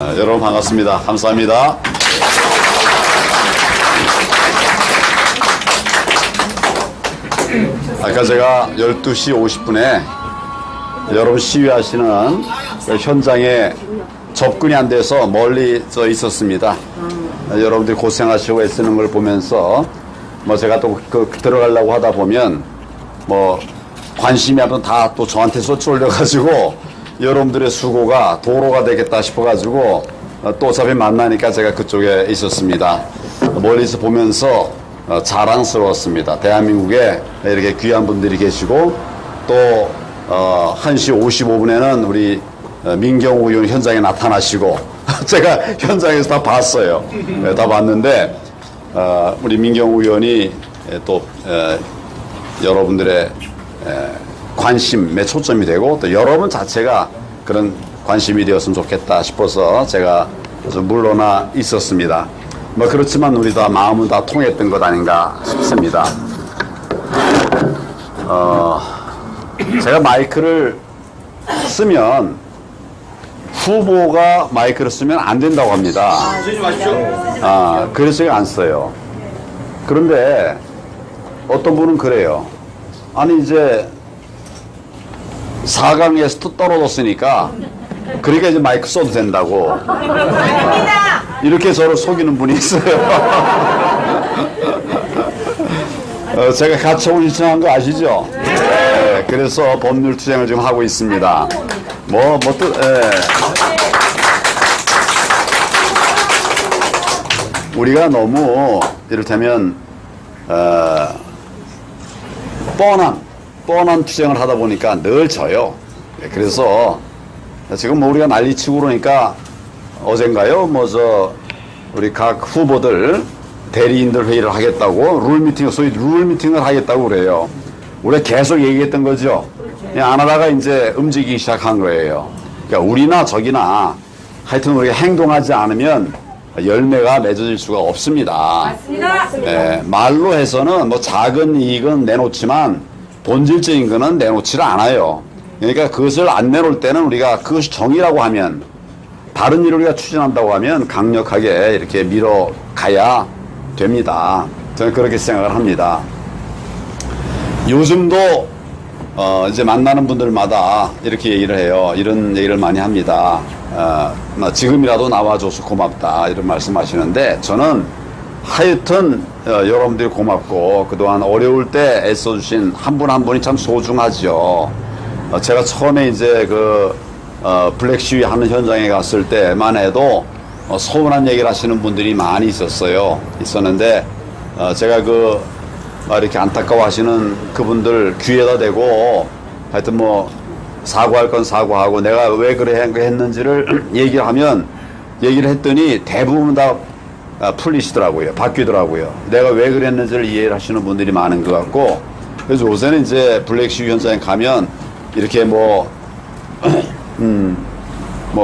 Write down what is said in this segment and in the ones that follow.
여러분 반갑습니다. 감사합니다. 아까 제가 12시 50분에 여러분 시위하시는 그 현장에 접근이 안 돼서 멀리 있었습니다. 여러분들이 고생하시고 애쓰는 걸 보면서 제가 또 들어가려고 하다 보면 관심이 한번 다 또 저한테 쏠려가지고 여러분들의 수고가 도로가 되겠다 싶어가지고 또 어차피 만나니까 제가 그쪽에 있었습니다. 멀리서 보면서 자랑스러웠습니다. 대한민국에 이렇게 귀한 분들이 계시고 또 1시 55분에는 우리 민경우 의원 현장에 나타나시고 제가 현장에서 다 봤어요. 다 봤는데 우리 민경우 의원이 또 여러분들의 관심에 초점이 되고 또 여러분 자체가 그런 관심이 되었으면 좋겠다 싶어서 제가 좀 물러나 있었습니다. 그렇지만 우리 다 마음은 다 통했던 것 아닌가 싶습니다. 제가 마이크를 쓰면 후보가 마이크를 쓰면 안 된다고 합니다. 그래서 제가 안 써요. 그런데 어떤 분은 그래요. 아니 이제 4강에서 떨어졌으니까 그러니까 이제 마이크 써도 된다고 이렇게 저를 속이는 분이 있어요. 제가 가처분 신청한 거 아시죠? 네, 그래서 법률 투쟁을 지금 하고 있습니다. 우리가 너무 이를테면 뻔한 투쟁을 하다 보니까 늘 져요. 그래서 지금 우리가 난리치고 그러니까 어젠가요? 우리 각 후보들 대리인들 회의를 하겠다고 소위 룰 미팅을 하겠다고 그래요. 우리가 계속 얘기했던 거죠. 그냥 안 하다가 이제 움직이기 시작한 거예요. 그러니까 우리나 저기나 하여튼 우리가 행동하지 않으면 열매가 맺어질 수가 없습니다. 맞습니다. 네, 말로 해서는 작은 이익은 내놓지만 본질적인 거는 내놓지를 않아요. 그러니까 그것을 안 내놓을 때는 우리가 그것이 정의라고 하면 바른 일을 우리가 추진한다고 하면 강력하게 이렇게 밀어가야 됩니다. 저는 그렇게 생각을 합니다. 요즘도 이제 만나는 분들마다 이렇게 얘기를 해요. 이런 얘기를 많이 합니다. 지금이라도 나와줘서 고맙다 이런 말씀하시는데 저는 하여튼 여러분들이 고맙고 그동안 어려울 때 애써주신 한 분 한 분이 참 소중하죠. 제가 처음에 이제 블랙 시위 하는 현장에 갔을 때만 해도 서운한 얘기를 하시는 분들이 많이 있었는데 제가 이렇게 안타까워 하시는 그분들 귀에다 대고 하여튼 사과할 건 사과하고 내가 왜 그래 했는지를 얘기를 했더니 대부분 다 풀리시더라고요. 바뀌더라고요. 내가 왜 그랬는지를 이해를 하시는 분들이 많은 것 같고 그래서 요새는 이제 블랙 시위 현장에 가면 이렇게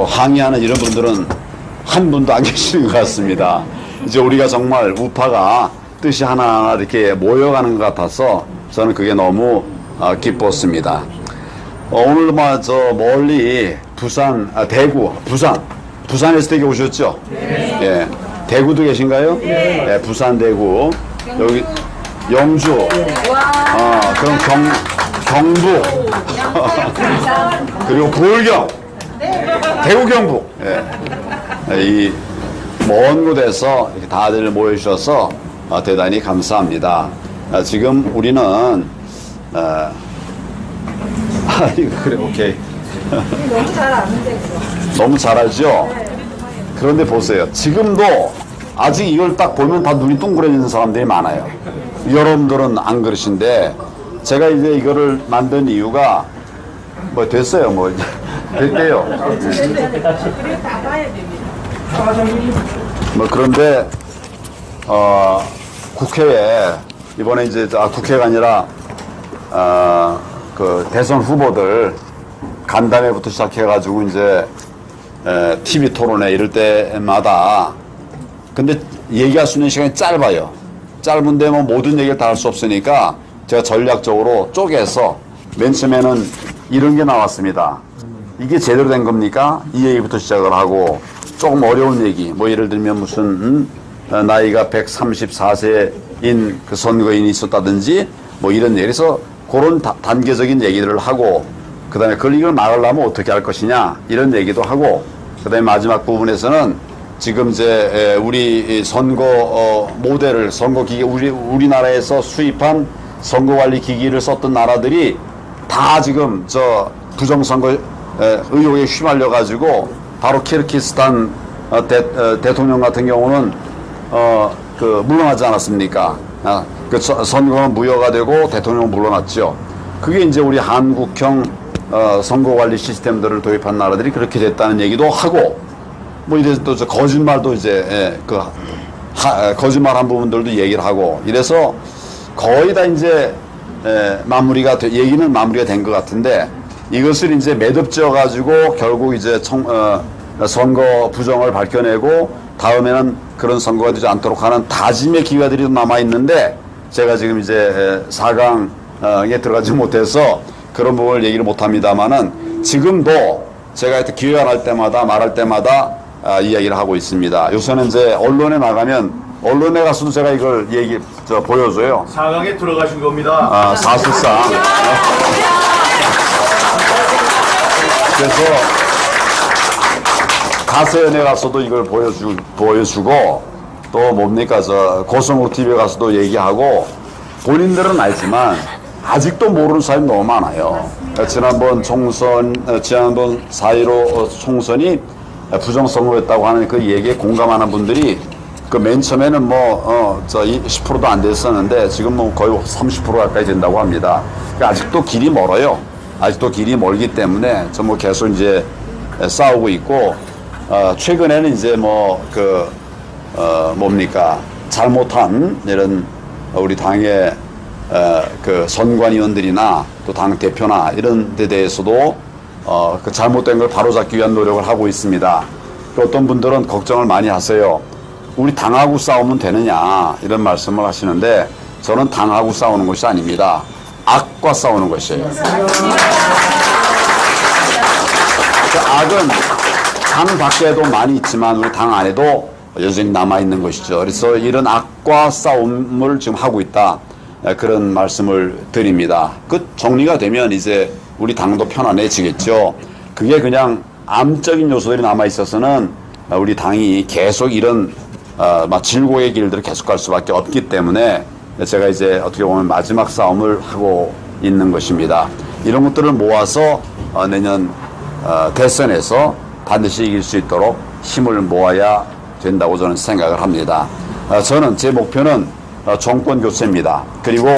항의하는 이런 분들은 한 분도 안 계시는 것 같습니다. 이제 우리가 정말 우파가 뜻이 하나하나 이렇게 모여가는 것 같아서 저는 그게 너무 기뻤습니다. 오늘 멀리 부산에서 되게 오셨죠? 네. 예. 대구도 계신가요? 네. 네. 부산, 대구. 여기 영주. 그럼 경북. 그리고 부울경. 대구, 경북. 예. 이 먼 곳에서 이렇게 다들 모여주셔서 대단히 감사합니다. 지금 우리는 그래 오케이. 너무 잘 아는데 너무 잘하죠? 그런데 보세요. 지금도 아직 이걸 딱 보면 다 눈이 둥그러지는 사람들이 많아요. 여러분들은 안 그러신데 제가 이제 이거를 만든 이유가 됐어요. 됐대요. 그런데 국회에 이번에 이제 국회가 아니라 대선 후보들 간담회부터 시작해가지고 이제 TV 토론회 이럴 때마다 근데 얘기할 수 있는 시간이 짧아요. 짧은데 모든 얘기를 다 할 수 없으니까 제가 전략적으로 쪼개서 맨 처음에는 이런 게 나왔습니다. 이게 제대로 된 겁니까? 이 얘기부터 시작을 하고 조금 어려운 얘기, 뭐 예를 들면 무슨 나이가 134세인 그 선거인이 있었다든지 뭐 이런 얘기. 그래서 그런 단계적인 얘기들을 하고 그다음에 그걸 이걸 막으려면 어떻게 할 것이냐 이런 얘기도 하고 그다음에 마지막 부분에서는 지금 이제 우리 선거 모델을 선거 기기 우리나라에서 수입한 선거 관리 기기를 썼던 나라들이 다 지금 저 부정선거 의혹에 휘말려 가지고 바로 키르기스탄 대통령 같은 경우는 그 물러나지 않았습니까? 그 선거가 무효가 되고 대통령 물러났죠. 그게 이제 우리 한국형 선거 관리 시스템들을 도입한 나라들이 그렇게 됐다는 얘기도 하고 뭐 이래서 또 거짓말도 이제 거짓말한 부분들도 얘기를 하고 이래서 거의 다 이제 얘기는 마무리가 된 것 같은데 이것을 이제 매듭지어 가지고 결국 이제 선거 부정을 밝혀내고 다음에는 그런 선거가 되지 않도록 하는 다짐의 기회들이 남아 있는데 제가 지금 이제 4강에 들어가지 못해서 그런 부분을 얘기를 못 합니다만은 지금도 제가 하여튼 기회가 날 때마다 말할 때마다 이야기를 하고 있습니다. 요새는 이제 언론에 나가면 언론에 가서도 제가 이걸 보여줘요. 4강에 들어가신 겁니다. 사실상. 그래서 가세연에 가서도 이걸 보여주고 또 뭡니까 고성욱 TV에 가서도 얘기하고 본인들은 알지만 아직도 모르는 사람이 너무 많아요. 지난번 4.15 총선이 부정선거였다고 하는 그 얘기에 공감하는 분들이 그 맨 처음에는 10%도 안 됐었는데 지금 뭐 거의 30% 가까이 된다고 합니다. 그러니까 아직도 길이 멀어요. 아직도 길이 멀기 때문에 뭐 계속 이제 싸우고 있고 최근에는 이제 잘못한 이런 우리 당의 그 선관위원들이나 또 당 대표나 이런 데 대해서도 그 잘못된 걸 바로잡기 위한 노력을 하고 있습니다. 어떤 분들은 걱정을 많이 하세요. 우리 당하고 싸우면 되느냐 이런 말씀을 하시는데 저는 당하고 싸우는 것이 아닙니다. 악과 싸우는 것이에요. 그 악은 당 밖에도 많이 있지만 우리 당 안에도 여전히 남아있는 것이죠. 그래서 이런 악과 싸움을 지금 하고 있다. 그런 말씀을 드립니다. 그 정리가 되면 이제 우리 당도 편안해지겠죠. 그게 그냥 암적인 요소들이 남아있어서는 우리 당이 계속 이런 질고의 길들을 계속 갈 수밖에 없기 때문에 제가 이제 어떻게 보면 마지막 싸움을 하고 있는 것입니다. 이런 것들을 모아서 내년 대선에서 반드시 이길 수 있도록 힘을 모아야 된다고 저는 생각을 합니다. 저는 제 목표는 정권 교체입니다. 그리고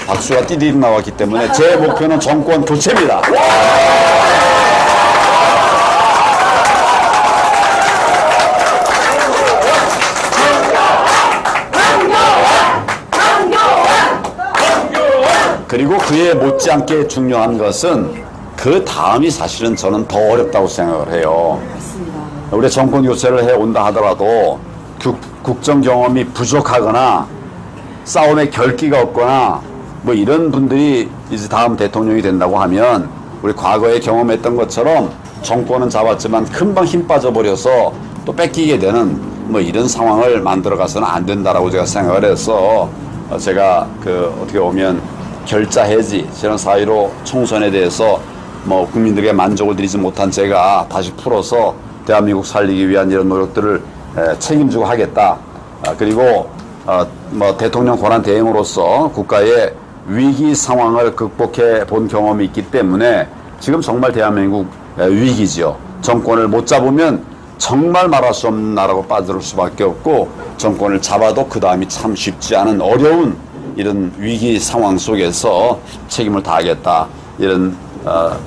박수가 띠디디 나왔기 때문에 제 목표는 정권 교체입니다. 그리고 그에 못지않게 중요한 것은 그 다음이 사실은 저는 더 어렵다고 생각을 해요. 우리 정권 교체를 해온다 하더라도 국정 경험이 부족하거나 싸움에 결기가 없거나 뭐 이런 분들이 이제 다음 대통령이 된다고 하면 우리 과거에 경험했던 것처럼 정권은 잡았지만 금방 힘 빠져버려서 또 뺏기게 되는 뭐 이런 상황을 만들어가서는 안 된다라고 제가 생각을 해서 제가 어떻게 보면 결자 해지, 지난 4.15 총선에 대해서 뭐 국민들에게 만족을 드리지 못한 제가 다시 풀어서 대한민국 살리기 위한 이런 노력들을 책임지고 하겠다. 그리고 뭐 대통령 권한 대행으로서 국가의 위기 상황을 극복해 본 경험이 있기 때문에 지금 정말 대한민국 위기죠. 정권을 못 잡으면 정말 말할 수 없는 나라로 빠질 수밖에 없고 정권을 잡아도 그 다음이 참 쉽지 않은 어려운 이런 위기 상황 속에서 책임을 다하겠다 이런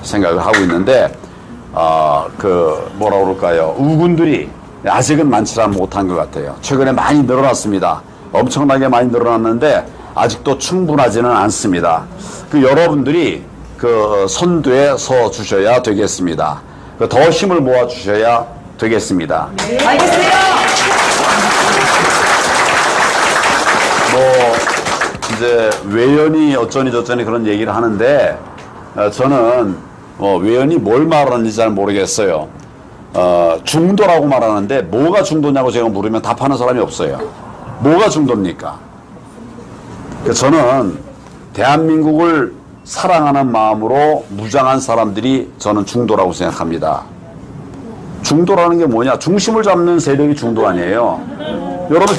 생각을 하고 있는데 뭐라 그럴까요? 우군들이 아직은 많지 못한 것 같아요. 최근에 많이 늘어났습니다. 엄청나게 많이 늘어났는데 아직도 충분하지는 않습니다. 여러분들이 선두에 서 주셔야 되겠습니다. 더 힘을 모아 주셔야 되겠습니다. 네. 알겠습니다. 이제 외연이 어쩌니 저쩌니 그런 얘기를 하는데 저는 외연이 뭘 말하는지 잘 모르겠어요. 중도라고 말하는데 뭐가 중도냐고 제가 물으면 답하는 사람이 없어요. 뭐가 중도입니까? 저는 대한민국을 사랑하는 마음으로 무장한 사람들이 저는 중도라고 생각합니다. 중도라는 게 뭐냐? 중심을 잡는 세력이 중도 아니에요. 여러분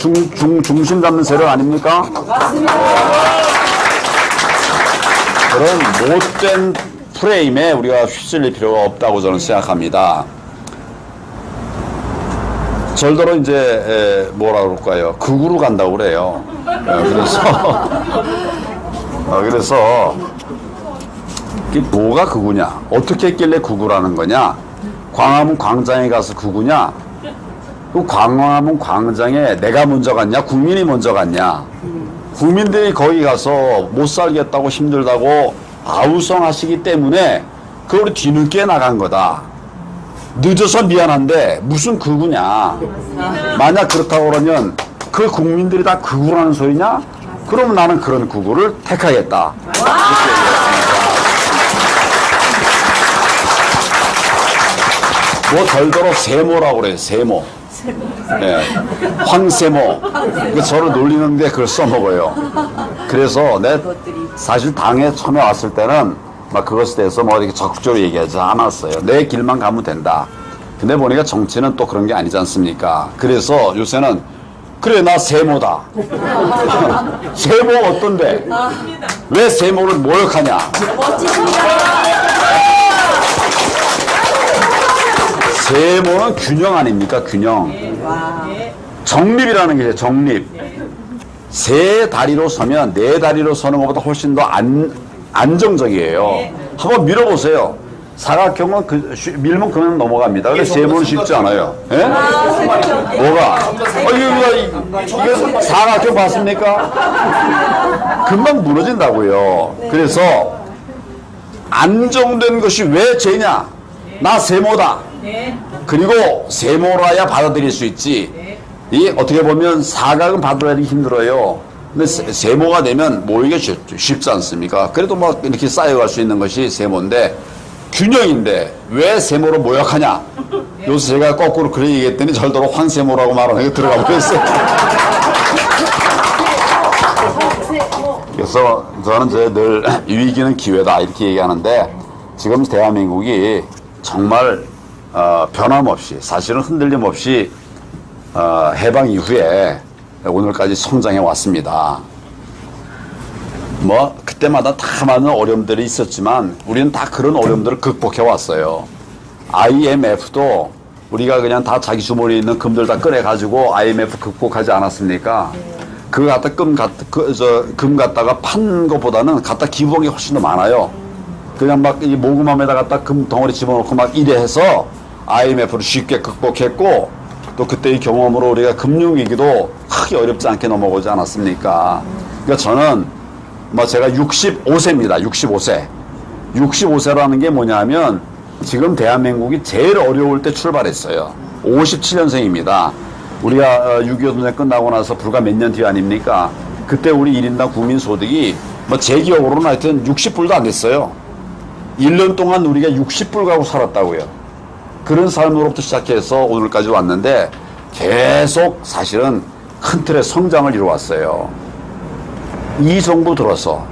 중심 잡는 세력 아닙니까? 맞습니다. 그런 못된 프레임에 우리가 휩쓸릴 필요가 없다고 저는 생각합니다. 절대로 이제 뭐라 그럴까요? 극으로 간다고 그래요. 그래서 이게 뭐가 극우냐? 어떻게 했길래 극우라는 거냐? 광화문 광장에 가서 극우냐? 그 광화문 광장에 내가 먼저 갔냐? 국민이 먼저 갔냐? 국민들이 거기 가서 못 살겠다고 힘들다고 아우성하시기 때문에 그걸 뒤늦게 나간 거다. 늦어서 미안한데 무슨 극우냐? 만약 그렇다고 그러면 그 국민들이 다 극우라는 소리냐? 그러면 나는 그런 극우를 택하겠다. 뭐 덜더러 세모라고 그래요. 세모. 네. 황세모. 저를 놀리는데 그걸 써먹어요. 그래서 내 사실 당에 처음에 왔을 때는 막 그것에 대해서 뭐 이렇게 적극적으로 얘기하지 않았어요. 내 길만 가면 된다. 근데 보니까 정치는 또 그런 게 아니지 않습니까? 그래서 요새는 그래 나 세모다. 세모 어떤데? 왜 세모를 모욕하냐? 세모는 균형 아닙니까? 균형. 정립이라는 게 정립. 세 다리로 서면 네 다리로 서는 것보다 훨씬 더 안정적이에요. 한번 밀어보세요. 사각형은 밀면 그냥 넘어갑니다. 근데 세모는 쉽지 않아요. 예? 뭐가? 이거 사각형 봤습니까? 금방 무너진다고요. 그래서 안정된 것이 왜 죄냐? 나 세모다. 그리고 세모라야 받아들일 수 있지. 이 어떻게 보면 사각은 받아들이기 힘들어요. 근데 세모가 되면 모이기가 쉽지 않습니까? 그래도 막 이렇게 쌓여갈 수 있는 것이 세모인데 균형인데 왜 세모로 모욕하냐? 요새 제가 거꾸로 그래 얘기했더니 절대로 환세모라고 말하는 게 들어가 버렸어요. 그래서 저는 늘 위기는 기회다 이렇게 얘기하는데 지금 대한민국이 정말 변함없이 사실은 흔들림 없이 해방 이후에 오늘까지 성장해 왔습니다. 뭐 그때마다 다 많은 어려움들이 있었지만 우리는 다 그런 어려움들을 극복해 왔어요. IMF도 우리가 그냥 다 자기 주머니에 있는 금들 다 꺼내 가지고 IMF 극복하지 않았습니까? 그거 갖다 금 갖다가 판 것보다는 갖다 기부한 게 훨씬 더 많아요. 그냥 막 이 모금함에다 갖다 금 덩어리 집어넣고 막 이래 해서 IMF를 쉽게 극복했고 또 그때의 경험으로 우리가 금융위기도 크게 어렵지 않게 넘어오지 않았습니까? 그러니까 저는 뭐 제가 65세입니다. 65세. 65세라는 게 뭐냐면 지금 대한민국이 제일 어려울 때 출발했어요. 57년생입니다. 우리가 6.25 전쟁 끝나고 나서 불과 몇 년 뒤 아닙니까? 그때 우리 1인당 국민소득이 뭐 제 기억으로는 하여튼 60불도 안 됐어요. 1년 동안 우리가 60불 가고 살았다고요. 그런 삶으로부터 시작해서 오늘까지 왔는데 계속 사실은 큰 틀의 성장을 이루어왔어요. 이 정부 들어서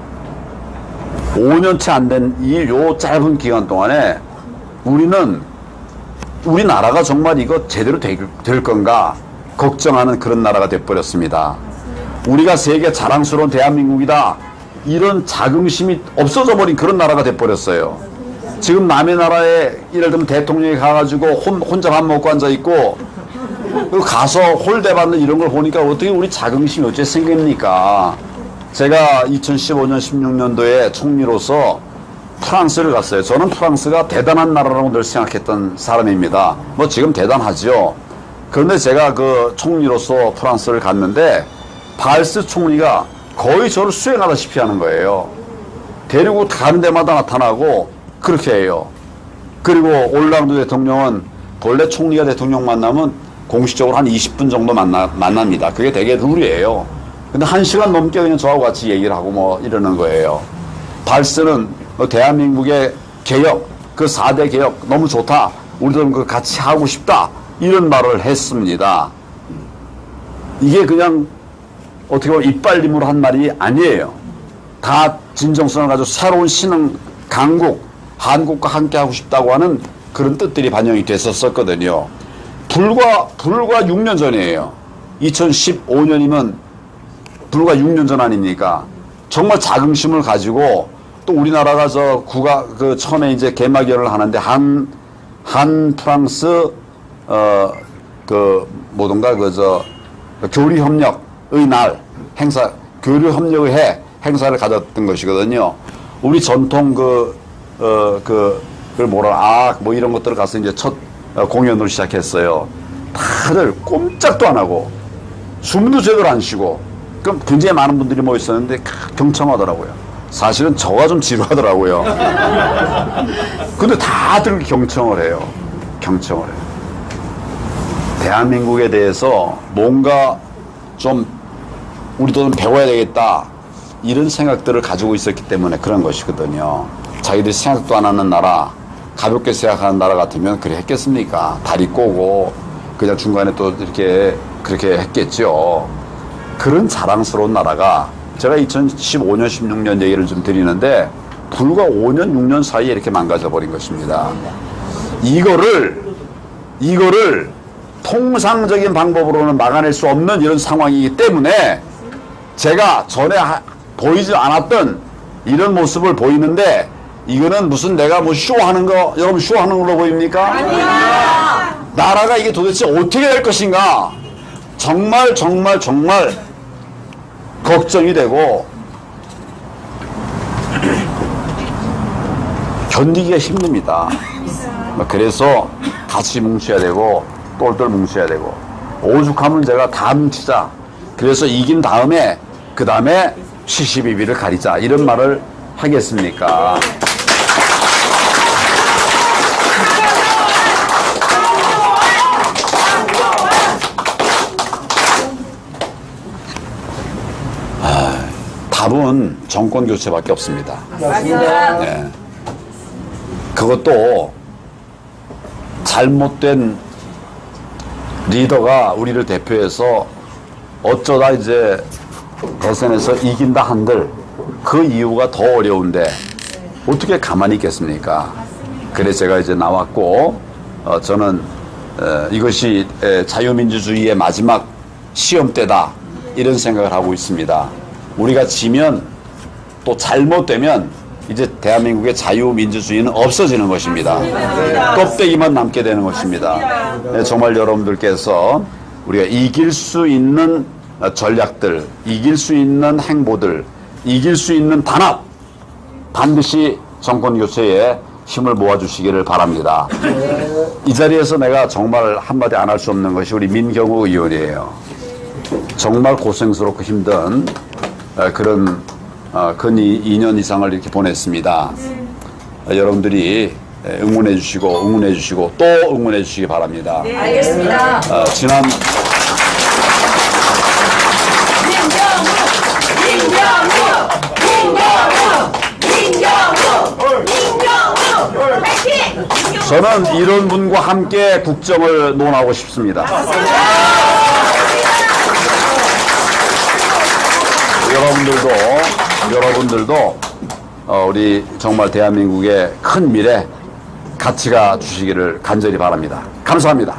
5년째 안 된 요 짧은 기간 동안에 우리나라가 정말 이거 제대로 될 건가 걱정하는 그런 나라가 돼버렸습니다. 우리가 세계 자랑스러운 대한민국이다. 이런 자긍심이 없어져 버린 그런 나라가 돼버렸어요. 지금 남의 나라에 예를 들면 대통령이 가가지고 혼자 밥 먹고 앉아있고 가서 홀대받는 이런 걸 보니까 어떻게 우리 자긍심이 어째 생깁니까? 제가 2015년 16년도에 총리로서 프랑스를 갔어요. 저는 프랑스가 대단한 나라라고 늘 생각했던 사람입니다. 뭐 지금 대단하죠. 그런데 제가 그 총리로서 프랑스를 갔는데 발스 총리가 거의 저를 수행하다시피 하는 거예요. 데리고 가는 데마다 나타나고 그렇게 해요. 그리고 올랑드 대통령은 본래 총리가 대통령 만나면 공식적으로 한 20분 정도 만납니다. 그게 되게 룰이에요. 근데 1시간 넘게 그냥 저하고 같이 얘기를 하고 뭐 이러는 거예요. 발스는 대한민국의 개혁, 그 4대 개혁 너무 좋다. 우리도 그 같이 하고 싶다. 이런 말을 했습니다. 이게 그냥 어떻게 보면 이빨림으로 한 말이 아니에요. 다 진정성을 가지고 새로운 신흥 강국, 한국과 함께 하고 싶다고 하는 그런 뜻들이 반영이 됐었거든요. 불과 6년 전이에요. 2015년이면 불과 6년 전 아닙니까? 정말 자긍심을 가지고 또 우리나라가 그 처음에 이제 개막연을 하는데 한 프랑스 교류협력의 날 행사, 교류협력의 해 행사를 가졌던 것이거든요. 우리 전통 뭐 이런 것들을 가서 이제 첫 공연을 시작했어요. 다들 꼼짝도 안 하고 숨도 제대로 안 쉬고 그럼 굉장히 많은 분들이 모여 있었는데 경청하더라고요. 사실은 저가 좀 지루하더라고요. 근데 다들 경청을 해요. 경청을 해요. 대한민국에 대해서 뭔가 좀 우리도 좀 배워야 되겠다 이런 생각들을 가지고 있었기 때문에 그런 것이거든요. 자기들이 생각도 안 하는 나라, 가볍게 생각하는 나라 같으면 그래 했겠습니까? 다리 꼬고 그냥 중간에 또 이렇게 그렇게 했겠죠. 그런 자랑스러운 나라가 제가 2015년, 16년 얘기를 좀 드리는데 불과 5년, 6년 사이에 이렇게 망가져 버린 것입니다. 이거를 통상적인 방법으로는 막아낼 수 없는 이런 상황이기 때문에 제가 전에 보이지 않았던 이런 모습을 보이는데 이거는 무슨 내가 뭐 쇼하는 거, 여러분 쇼하는 걸로 보입니까? 아니야. 나라가 이게 도대체 어떻게 될 것인가? 정말 걱정이 되고 견디기가 힘듭니다. 그래서 같이 뭉쳐야 되고 똘똘 뭉쳐야 되고 오죽하면 제가 다 뭉치자. 그래서 이긴 다음에 그 다음에 시시비비를 가리자 이런 말을 하겠습니까? 답은 정권 교체밖에 없습니다. 네. 그것도 잘못된 리더가 우리를 대표해서 어쩌다 이제 대선에서 이긴다 한들 그 이유가 더 어려운데 어떻게 가만히 있겠습니까? 그래서 제가 이제 나왔고 저는 이것이 자유민주주의의 마지막 시험대다 이런 생각을 하고 있습니다. 우리가 지면 또 잘못되면 이제 대한민국의 자유민주주의는 없어지는 것입니다. 껍데기만 남게 되는 것입니다. 네, 정말 여러분들께서 우리가 이길 수 있는 전략들, 이길 수 있는 행보들, 이길 수 있는 단합 반드시 정권 교체에 힘을 모아주시기를 바랍니다. 이 자리에서 내가 정말 한마디 안 할 수 없는 것이 우리 민경호 의원이에요. 정말 고생스럽고 힘든 그런 근 2년 이상을 이렇게 보냈습니다. 여러분들이 응원해 주시고 또 응원해 주시기 바랍니다. 네, 알겠습니다. 지난 저는 이런 분과 함께 국정을 논하고 싶습니다. 여러분들도 우리 정말 대한민국의 큰 미래 같이 가 주시기를 간절히 바랍니다. 감사합니다.